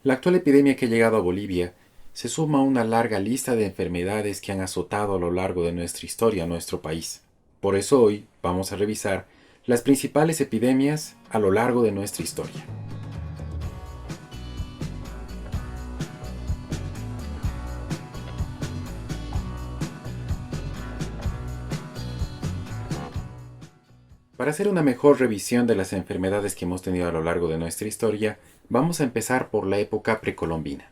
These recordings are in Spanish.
La actual epidemia que ha llegado a Bolivia se suma a una larga lista de enfermedades que han azotado a lo largo de nuestra historia a nuestro país. Por eso hoy vamos a revisar las principales epidemias a lo largo de nuestra historia. Para hacer una mejor revisión de las enfermedades que hemos tenido a lo largo de nuestra historia, vamos a empezar por la época precolombina.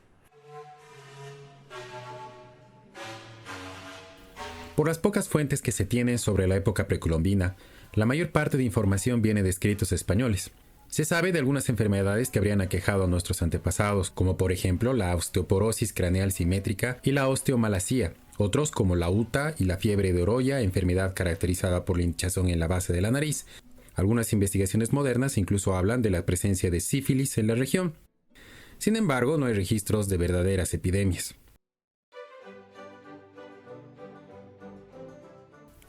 Por las pocas fuentes que se tienen sobre la época precolombina, la mayor parte de información viene de escritos españoles. Se sabe de algunas enfermedades que habrían aquejado a nuestros antepasados, como por ejemplo la osteoporosis craneal simétrica y la osteomalacía. Otros, como la UTA y la fiebre de Oroya, enfermedad caracterizada por la hinchazón en la base de la nariz. Algunas investigaciones modernas incluso hablan de la presencia de sífilis en la región. Sin embargo, no hay registros de verdaderas epidemias.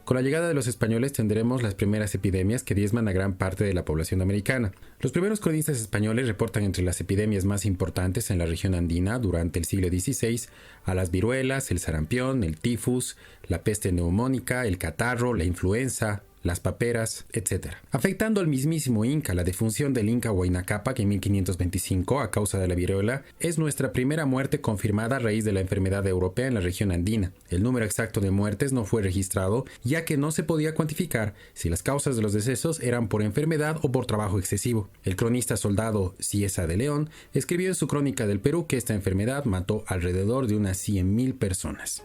Con la llegada de los españoles tendremos las primeras epidemias que diezman a gran parte de la población americana. Los primeros cronistas españoles reportan entre las epidemias más importantes en la región andina durante el siglo XVI a las viruelas, el sarampión, el tifus, la peste neumónica, el catarro, la influenza, las paperas, etc. Afectando al mismísimo Inca, la defunción del Inca Huayna Cápac en 1525 a causa de la viruela es nuestra primera muerte confirmada a raíz de la enfermedad europea en la región andina. El número exacto de muertes no fue registrado, ya que no se podía cuantificar si las causas de los decesos eran por enfermedad o por trabajo excesivo. El cronista soldado Ciesa de León escribió en su crónica del Perú que esta enfermedad mató alrededor de unas 100.000 personas.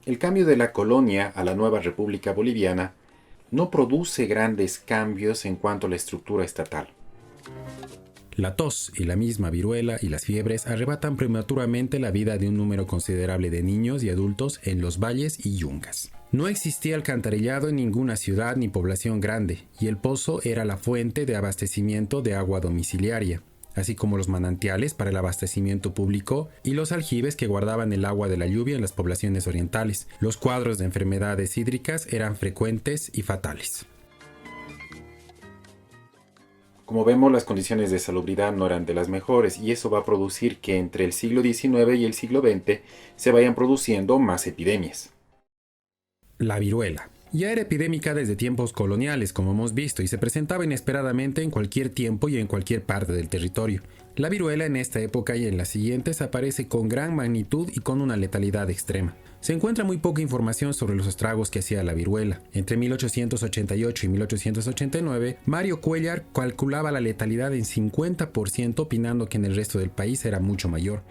El cambio de la colonia a la nueva República Boliviana no produce grandes cambios en cuanto a la estructura estatal. La tos y la misma viruela y las fiebres arrebatan prematuramente la vida de un número considerable de niños y adultos en los valles y yungas. No existía alcantarillado en ninguna ciudad ni población grande, y el pozo era la fuente de abastecimiento de agua domiciliaria, así como los manantiales para el abastecimiento público y los aljibes que guardaban el agua de la lluvia en las poblaciones orientales. Los cuadros de enfermedades hídricas eran frecuentes y fatales. Como vemos, las condiciones de salubridad no eran de las mejores y eso va a producir que entre el siglo XIX y el siglo XX se vayan produciendo más epidemias. La viruela. Ya era epidémica desde tiempos coloniales, como hemos visto, y se presentaba inesperadamente en cualquier tiempo y en cualquier parte del territorio. La viruela en esta época y en las siguientes aparece con gran magnitud y con una letalidad extrema. Se encuentra muy poca información sobre los estragos que hacía la viruela. Entre 1888 y 1889, Mario Cuellar calculaba la letalidad en 50%, opinando que en el resto del país era mucho mayor.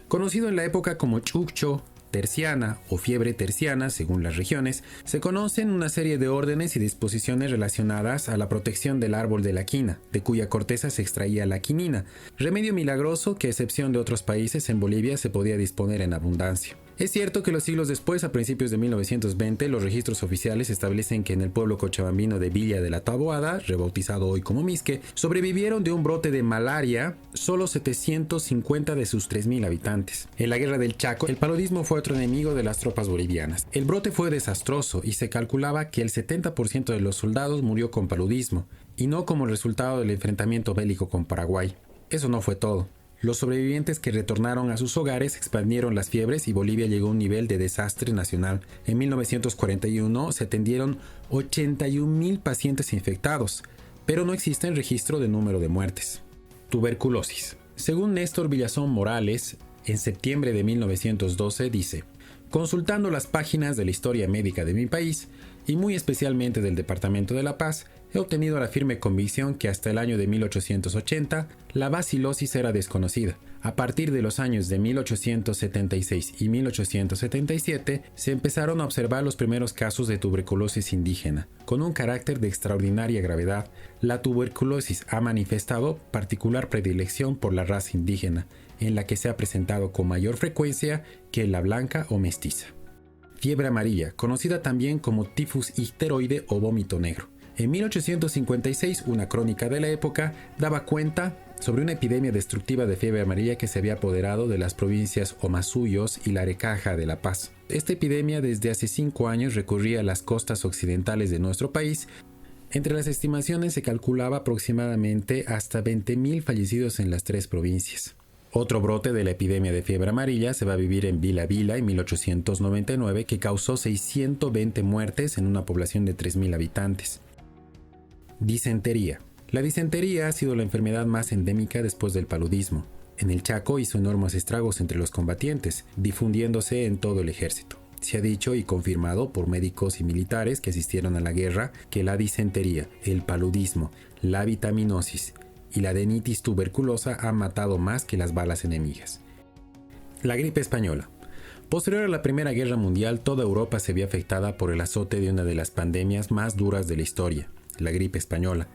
Conocido en la época como chucho terciana o fiebre terciana, según las regiones, se conocen una serie de órdenes y disposiciones relacionadas a la protección del árbol de la quina, de cuya corteza se extraía la quinina, remedio milagroso que, a excepción de otros países, en Bolivia se podía disponer en abundancia. Es cierto que los siglos después, a principios de 1920, los registros oficiales establecen que en el pueblo cochabambino de Villa de la Taboada, rebautizado hoy como Misque, sobrevivieron de un brote de malaria solo 750 de sus 3.000 habitantes. En la guerra del Chaco, el paludismo fue otro enemigo de las tropas bolivianas. El brote fue desastroso y se calculaba que el 70% de los soldados murió con paludismo, y no como resultado del enfrentamiento bélico con Paraguay. Eso no fue todo. Los sobrevivientes que retornaron a sus hogares expandieron las fiebres y Bolivia llegó a un nivel de desastre nacional. En 1941 se atendieron 81.000 pacientes infectados, pero no existe registro de número de muertes. Tuberculosis. Según Néstor Villazón Morales, en septiembre de 1912 dice: consultando las páginas de la historia médica de mi país, y muy especialmente del Departamento de La Paz, he obtenido la firme convicción que hasta el año de 1880 la bacilosis era desconocida. A partir de los años de 1876 y 1877 se empezaron a observar los primeros casos de tuberculosis indígena. Con un carácter de extraordinaria gravedad, la tuberculosis ha manifestado particular predilección por la raza indígena, en la que se ha presentado con mayor frecuencia que la blanca o mestiza. Fiebre amarilla, conocida también como tifus icteroide o vómito negro. En 1856, una crónica de la época daba cuenta sobre una epidemia destructiva de fiebre amarilla que se había apoderado de las provincias Omasuyos y Larecaja de La Paz. Esta epidemia desde hace 5 años recorría las costas occidentales de nuestro país Entre las estimaciones se calculaba aproximadamente hasta 20.000 fallecidos en las 3 provincias. Otro brote de la epidemia de fiebre amarilla se va a vivir en Vila Vila en 1899, que causó 620 muertes en una población de 3.000 habitantes. Disentería. La disentería ha sido la enfermedad más endémica después del paludismo. En el Chaco hizo enormes estragos entre los combatientes, difundiéndose en todo el ejército. Se ha dicho y confirmado por médicos y militares que asistieron a la guerra que la disentería, el paludismo, la vitaminosis y la adenitis tuberculosa han matado más que las balas enemigas. La gripe española. Posterior a la Primera Guerra Mundial, toda Europa se vio afectada por el azote de una de las pandemias más duras de la historia, la gripe española.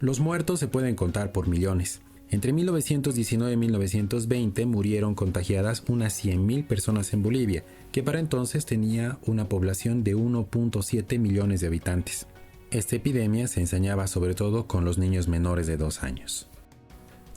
Los muertos se pueden contar por millones. Entre 1919 y 1920 murieron contagiadas unas 100.000 personas en Bolivia, que para entonces tenía una población de 1.7 millones de habitantes. Esta epidemia se ensañaba sobre todo con los niños menores de 2 años.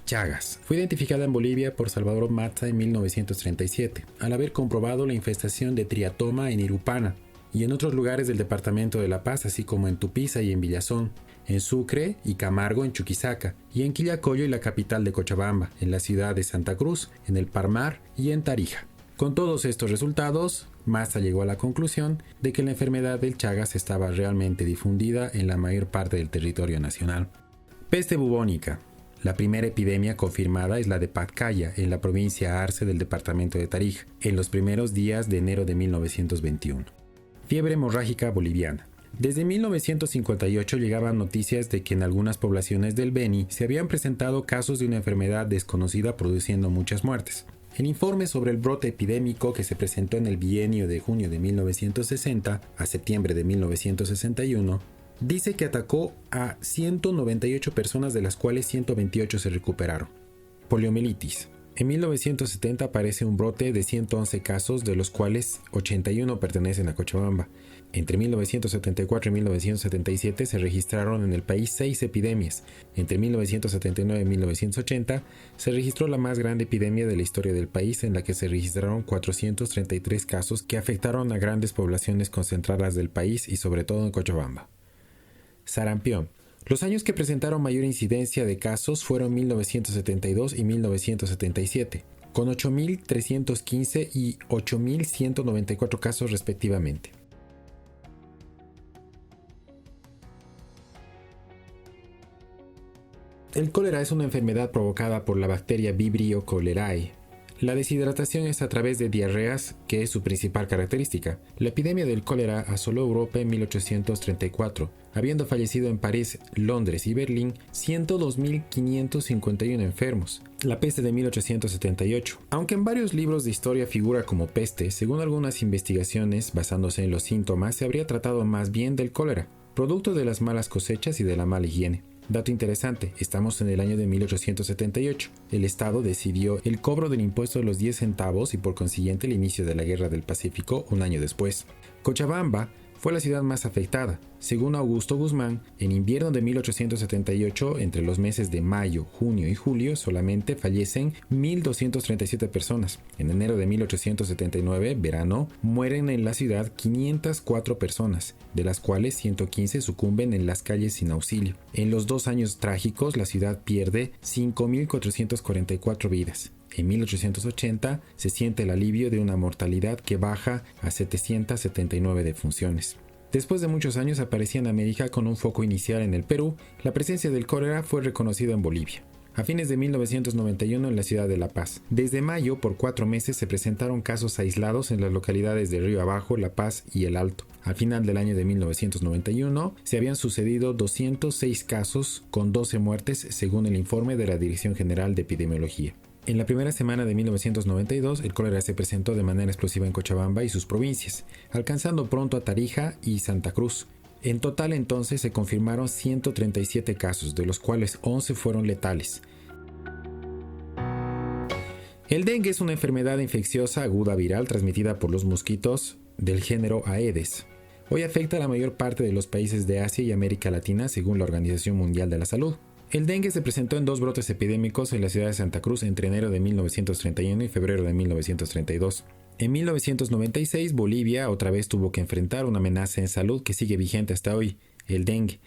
Chagas. Fue identificada en Bolivia por Salvador Mazza en 1937, al haber comprobado la infestación de triatoma en Irupana y en otros lugares del departamento de La Paz, así como en Tupiza y en Villazón, en Sucre y Camargo en Chuquisaca, y en Quillacollo y la capital de Cochabamba, en la ciudad de Santa Cruz, en el Parmar y en Tarija. Con todos estos resultados, Mazza llegó a la conclusión de que la enfermedad del Chagas estaba realmente difundida en la mayor parte del territorio nacional. Peste bubónica. La primera epidemia confirmada es la de Pacaya, en la provincia Arce del departamento de Tarija, en los primeros días de enero de 1921. Fiebre hemorrágica boliviana. Desde 1958 llegaban noticias de que en algunas poblaciones del Beni se habían presentado casos de una enfermedad desconocida produciendo muchas muertes. El informe sobre el brote epidémico que se presentó en el bienio de junio de 1960 a septiembre de 1961 dice que atacó a 198 personas, de las cuales 128 se recuperaron. Poliomielitis. En 1970 aparece un brote de 111 casos, de los cuales 81 pertenecen a Cochabamba. Entre 1974 y 1977 se registraron en el país 6 epidemias. Entre 1979 y 1980 se registró la más grande epidemia de la historia del país, en la que se registraron 433 casos que afectaron a grandes poblaciones concentradas del país y sobre todo en Cochabamba. Sarampión. Los años que presentaron mayor incidencia de casos fueron 1972 y 1977, con 8.315 y 8.194 casos respectivamente. El cólera es una enfermedad provocada por la bacteria Vibrio cholerae. La deshidratación es a través de diarreas, que es su principal característica. La epidemia del cólera asoló Europa en 1834, habiendo fallecido en París, Londres y Berlín 102.551 enfermos. La peste de 1878. Aunque en varios libros de historia figura como peste, según algunas investigaciones basándose en los síntomas, se habría tratado más bien del cólera, producto de las malas cosechas y de la mala higiene. Dato interesante, estamos en el año de 1878. El Estado decidió el cobro del impuesto de los 10 centavos y por consiguiente el inicio de la Guerra del Pacífico un año después. Cochabamba fue la ciudad más afectada. Según Augusto Guzmán, en invierno de 1878, entre los meses de mayo, junio y julio, solamente fallecen 1.237 personas. En enero de 1879, verano, mueren en la ciudad 504 personas, de las cuales 115 sucumben en las calles sin auxilio. En los 2 años trágicos, la ciudad pierde 5.444 vidas. En 1880 se siente el alivio de una mortalidad que baja a 779 defunciones. Después de muchos años aparecía en América con un foco inicial en el Perú, la presencia del cólera fue reconocida en Bolivia. A fines de 1991 en la ciudad de La Paz. Desde mayo, por 4 meses, se presentaron casos aislados en las localidades de Río Abajo, La Paz y El Alto. Al final del año de 1991 se habían sucedido 206 casos con 12 muertes, según el informe de la Dirección General de Epidemiología. En la primera semana de 1992, el cólera se presentó de manera explosiva en Cochabamba y sus provincias, alcanzando pronto a Tarija y Santa Cruz. En total entonces se confirmaron 137 casos, de los cuales 11 fueron letales. El dengue es una enfermedad infecciosa aguda viral transmitida por los mosquitos del género Aedes. Hoy afecta a la mayor parte de los países de Asia y América Latina, según la Organización Mundial de la Salud. El dengue se presentó en 2 brotes epidémicos en la ciudad de Santa Cruz entre enero de 1931 y febrero de 1932. En 1996, Bolivia otra vez tuvo que enfrentar una amenaza en salud que sigue vigente hasta hoy, el dengue.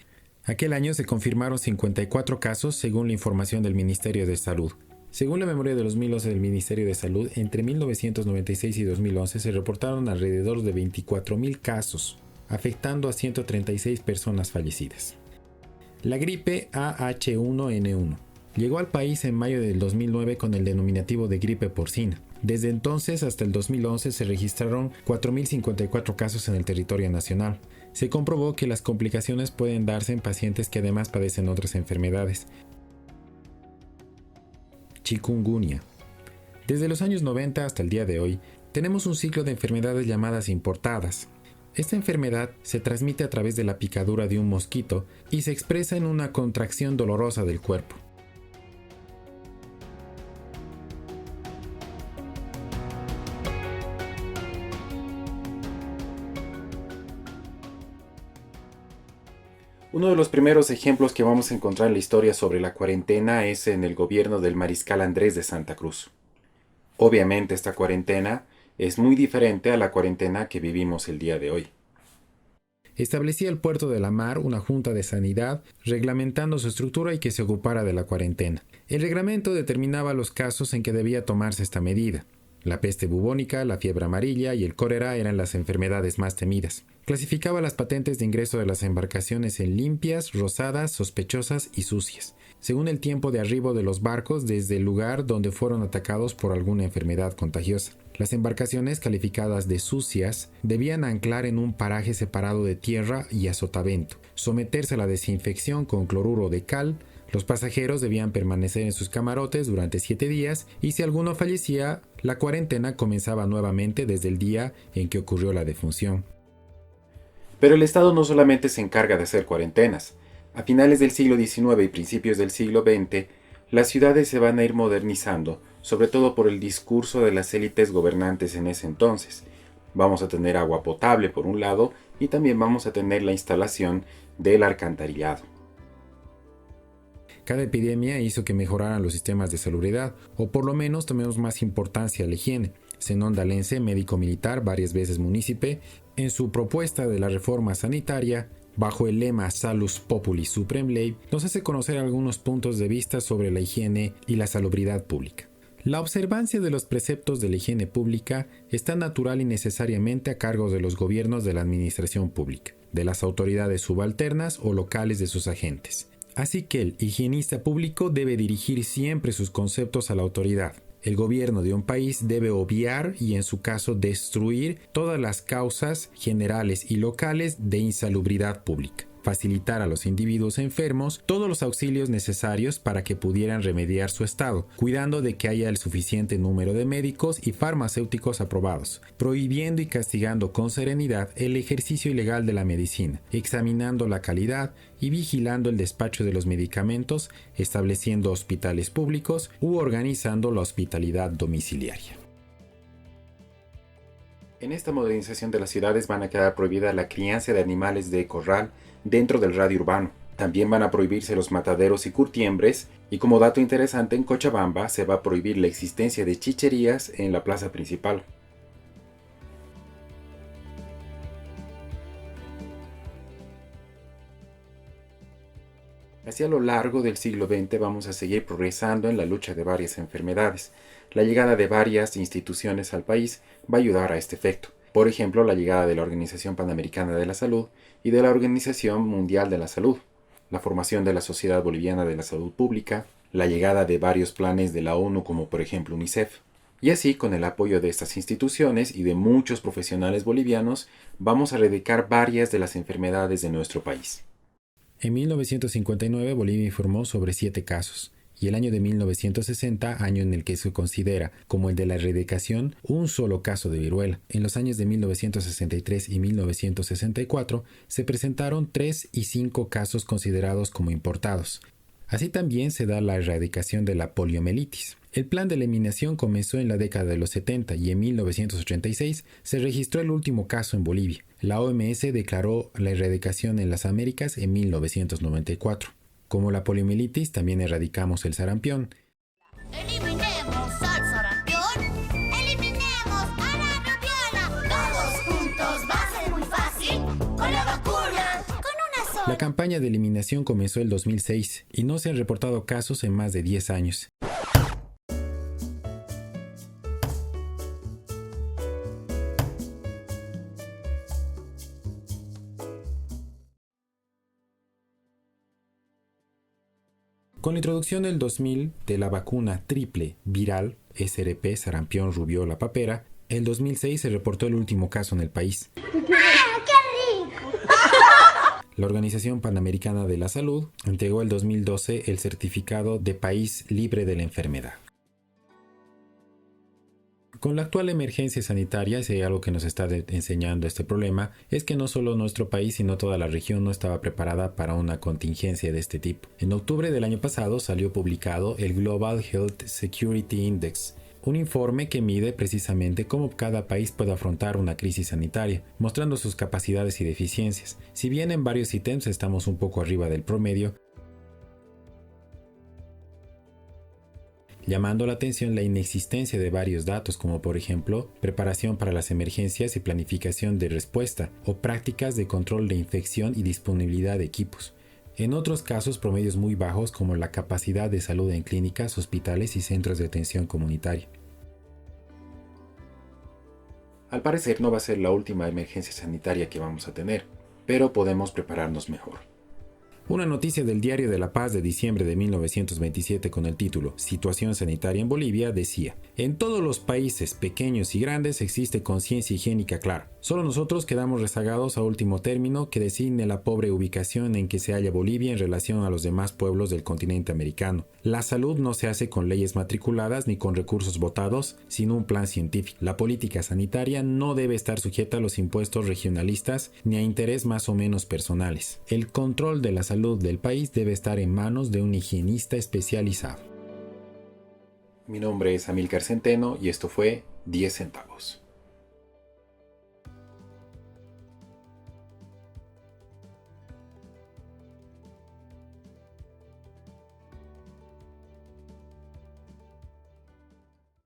Aquel año se confirmaron 54 casos según la información del Ministerio de Salud. Según la memoria de 2011 del Ministerio de Salud, entre 1996 y 2011 se reportaron alrededor de 24.000 casos, afectando a 136 personas fallecidas. La gripe AH1N1 llegó al país en mayo del 2009 con el denominativo de gripe porcina. Desde entonces hasta el 2011 se registraron 4.054 casos en el territorio nacional. Se comprobó que las complicaciones pueden darse en pacientes que además padecen otras enfermedades. Chikungunya. Desde los años 90 hasta el día de hoy, tenemos un ciclo de enfermedades llamadas importadas. Esta enfermedad se transmite a través de la picadura de un mosquito y se expresa en una contracción dolorosa del cuerpo. Uno de los primeros ejemplos que vamos a encontrar en la historia sobre la cuarentena es en el gobierno del mariscal Andrés de Santa Cruz. Obviamente esta cuarentena es muy diferente a la cuarentena que vivimos el día de hoy. Establecía el Puerto de la Mar una junta de sanidad reglamentando su estructura y que se ocupara de la cuarentena. El reglamento determinaba los casos en que debía tomarse esta medida. La peste bubónica, la fiebre amarilla y el cólera eran las enfermedades más temidas. Clasificaba las patentes de ingreso de las embarcaciones en limpias, rosadas, sospechosas y sucias, según el tiempo de arribo de los barcos desde el lugar donde fueron atacados por alguna enfermedad contagiosa. Las embarcaciones calificadas de sucias debían anclar en un paraje separado de tierra y a sotavento, someterse a la desinfección con cloruro de cal. Los pasajeros debían permanecer en sus camarotes durante 7 días y si alguno fallecía, la cuarentena comenzaba nuevamente desde el día en que ocurrió la defunción. Pero el Estado no solamente se encarga de hacer cuarentenas. A finales del siglo XIX y principios del siglo XX, las ciudades se van a ir modernizando, sobre todo por el discurso de las élites gobernantes en ese entonces. Vamos a tener agua potable por un lado y también vamos a tener la instalación del alcantarillado. Cada epidemia hizo que mejoraran los sistemas de salubridad, o por lo menos tomemos más importancia a la higiene. Zenón D'Alense, médico militar, varias veces munícipe, en su propuesta de la reforma sanitaria, bajo el lema Salus Populi Suprem Ley, nos hace conocer algunos puntos de vista sobre la higiene y la salubridad pública. La observancia de los preceptos de la higiene pública está natural y necesariamente a cargo de los gobiernos de la administración pública, de las autoridades subalternas o locales de sus agentes. Así que el higienista público debe dirigir siempre sus conceptos a la autoridad. El gobierno de un país debe obviar y en su caso destruir todas las causas generales y locales de insalubridad pública. Facilitar a los individuos enfermos todos los auxilios necesarios para que pudieran remediar su estado, cuidando de que haya el suficiente número de médicos y farmacéuticos aprobados, prohibiendo y castigando con serenidad el ejercicio ilegal de la medicina, examinando la calidad y vigilando el despacho de los medicamentos, estableciendo hospitales públicos u organizando la hospitalidad domiciliaria. En esta modernización de las ciudades van a quedar prohibida la crianza de animales de corral dentro del radio urbano. También van a prohibirse los mataderos y curtiembres, y como dato interesante, en Cochabamba se va a prohibir la existencia de chicherías en la plaza principal. Hacia lo largo del siglo XX vamos a seguir progresando en la lucha de varias enfermedades. La llegada de varias instituciones al país va a ayudar a este efecto. Por ejemplo, la llegada de la Organización Panamericana de la Salud y de la Organización Mundial de la Salud, la formación de la Sociedad Boliviana de la Salud Pública, la llegada de varios planes de la ONU como por ejemplo UNICEF. Y así, con el apoyo de estas instituciones y de muchos profesionales bolivianos, vamos a erradicar varias de las enfermedades de nuestro país. En 1959 Bolivia informó sobre 7 casos. Y el año de 1960, año en el que se considera como el de la erradicación, un solo caso de viruela. En los años de 1963 y 1964 se presentaron 3 y 5 casos considerados como importados. Así también se da la erradicación de la poliomielitis. El plan de eliminación comenzó en la década de los 70 y en 1986 se registró el último caso en Bolivia. La OMS declaró la erradicación en las Américas en 1994. Como la poliomielitis, también erradicamos el sarampión. ¡Eliminemos al sarampión! ¡Eliminemos a la rabiola! ¡Todos juntos! ¡Va a ser muy fácil! ¡Con la vacuna! ¡Con una sola! La campaña de eliminación comenzó el 2006 y no se han reportado casos en más de 10 años. Con la introducción del 2000 de la vacuna triple viral SRP, sarampión, rubiola, papera, el 2006 se reportó el último caso en el país. La Organización Panamericana de la Salud entregó el 2012 el certificado de país libre de la enfermedad. Con la actual emergencia sanitaria, si hay algo que nos está enseñando este problema, es que no solo nuestro país, sino toda la región no estaba preparada para una contingencia de este tipo. En octubre del año pasado salió publicado el Global Health Security Index, un informe que mide precisamente cómo cada país puede afrontar una crisis sanitaria, mostrando sus capacidades y deficiencias. Si bien en varios ítems estamos un poco arriba del promedio, llamando la atención la inexistencia de varios datos como por ejemplo preparación para las emergencias y planificación de respuesta o prácticas de control de infección y disponibilidad de equipos. En otros casos promedios muy bajos como la capacidad de salud en clínicas, hospitales y centros de atención comunitaria. Al parecer no va a ser la última emergencia sanitaria que vamos a tener, pero podemos prepararnos mejor. Una noticia del Diario de La Paz de diciembre de 1927 con el título Situación sanitaria en Bolivia decía: en todos los países pequeños y grandes existe conciencia higiénica clara. Solo nosotros quedamos rezagados a último término que designe la pobre ubicación en que se halla Bolivia en relación a los demás pueblos del continente americano. La salud no se hace con leyes matriculadas ni con recursos votados, sino un plan científico. La política sanitaria no debe estar sujeta a los impuestos regionalistas ni a interés más o menos personales. El control de la salud del país debe estar en manos de un higienista especializado. Mi nombre es Amílcar Centeno y esto fue 10 centavos.